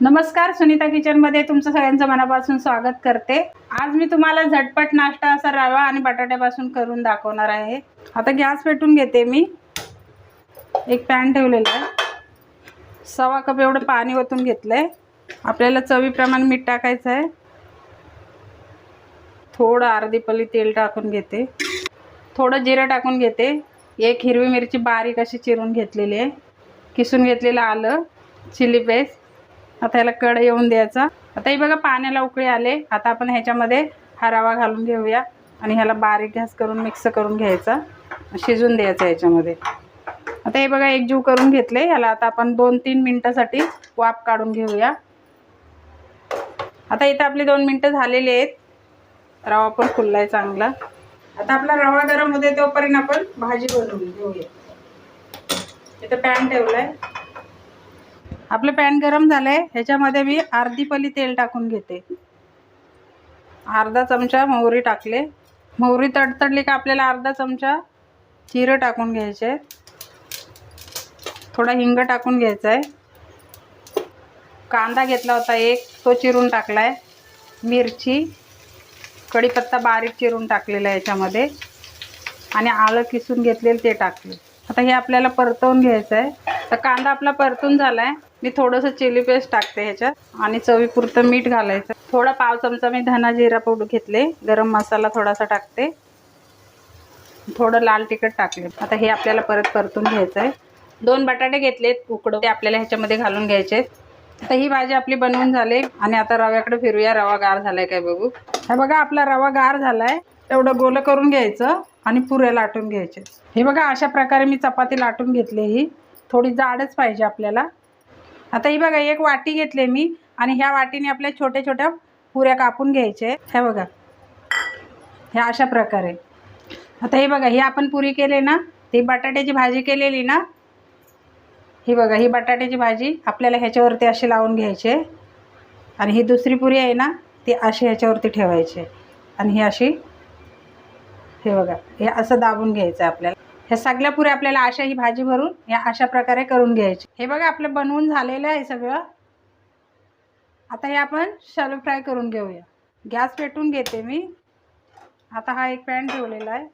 नमस्कार, सुनीता किचनमध्ये तुमचं सगळ्यांचं मनापासून स्वागत करते। आज मी तुम्हाला झटपट नाश्ता असा रवा आणि बटाट्यापासून करून दाखवणार आहे। आता गॅस पेटून घेते। मी एक पॅन ठेवलेला आहे, 1.25 कप एवढं पाणी ओतून घेतलंय। आपल्याला चवीप्रमाणे मीठ टाकायचं आहे, थोडं अर्धी पल्ली तेल टाकून घेते, थोडं जिरं टाकून घेते, एक हिरवी मिरची बारीक अशी चिरून घेतलेली आहे, किसून घेतलेलं आलं, चिली पेस्ट। आता याला कढई येऊन द्यायचा। आता हे बघा पाण्याला उकळी आले। आता आपण ह्याच्यामध्ये हा रवा घालून घेऊया आणि ह्याला बारीक गॅस करून मिक्स करून घ्यायचा, शिजून द्यायचा याच्यामध्ये। आता हे बघा एकजीव करून घेतले। ह्याला आता आपण 2-3 मिनिटासाठी वाफ काढून घेऊया। आता इथे आपले 2 मिनिटं झालेले आहेत, रवा पण फुललाय चांगला। आता आपला रवा गरम होते तोपर्यंत आपण भाजी बनवून घेऊया। इथे पॅन ठेवलाय, आपलं पॅन गरम झालंय। ह्याच्यामध्ये मी अर्धी पल्ली तेल टाकून घेते, अर्धा चमचा मोहरी टाकले। मोहरी तडतडली का आपल्याला अर्धा चमचा जिरं टाकून घ्यायचे, थोडा हिंग टाकून घ्यायचा आहे, कांदा घेतला होता एक, तो चिरून टाकलाय, मिरची, कढीपत्ता बारीक चिरून टाकलेला आहे याच्यामध्ये, आणि आलं किसून घेतलेलं ते टाकले। आता हे आपल्याला परतवून घ्यायचं आहे। तर कांदा आपला परतून झालाय। मी थोडंसं चिली पेस्ट टाकते ह्याच्यात, आणि चवीपुरतं मीठ घालायचं, थोडा पाव चमचा मी धना जिरा पावडर घेतले, गरम मसाला थोडासा टाकते, थोडं लाल तिखट टाकले। आता हे आपल्याला परत परतून घ्यायचं आहे। 2 बटाटे घेतलेत उकडून, ते आपल्याला ह्याच्यामध्ये घालून घ्यायचे। आता ही भाजी आपली बनवून झाली, आणि आता रव्याकडे फिरूया। रवा गार झालाय काय बघू। हे बघा आपला रवा गार झालाय, एवढं गोल करून घ्यायचं आणि पुऱ्या लाटून घ्यायचे। हे बघा अशा प्रकारे मी चपाती लाटून घेतली, ही थोडी जाडच पाहिजे आपल्याला। आता ही बघा एक वाटी घेतली मी, आणि ह्या वाटीने आपल्या छोट्या छोट्या पुऱ्या कापून घ्यायचे। हे बघा ह्या अशा प्रकारे। आता हे बघा ही आपण पुरी केली ना, ती बटाट्याची भाजी केलेली ना, ही बघा ही बटाट्याची भाजी आपल्याला ह्याच्यावरती अशी लावून घ्यायची, आणि ही दुसरी पुरी आहे ना, ती अशी ह्याच्यावरती ठेवायची, आणि ही अशी, हे बघा हे असं दाबून घ्यायचं आपल्याला। ह्या सगळ्या पुऱ्या आपल्याला अशा ही भाजी भरून या अशा प्रकारे करून घ्यायची। हे बघा आपलं बनवून झालेलं आहे सगळं। आता हे आपण शॅलो फ्राय करून घेऊया। गॅस पेटून घेते मी। आता हा एक पॅन ठेवलेला आहे,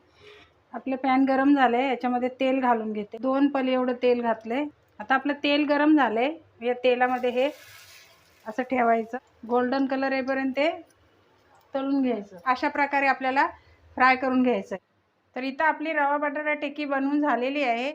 आपले पॅन गरम झाले, याच्यामध्ये तेल घालून घेते। 2 पळी एवढं तेल घातले। आता आपलं तेल गरम झाले, या तेलामध्ये हे असं ठेवायचं, गोल्डन कलर येईपर्यंत ते तळून घ्यायचं। अशा प्रकारे आपल्याला फ्राय करून घ्यायचं। तर इथं आपली रवा बटाटा टिक्की बनवून झालेली आहे।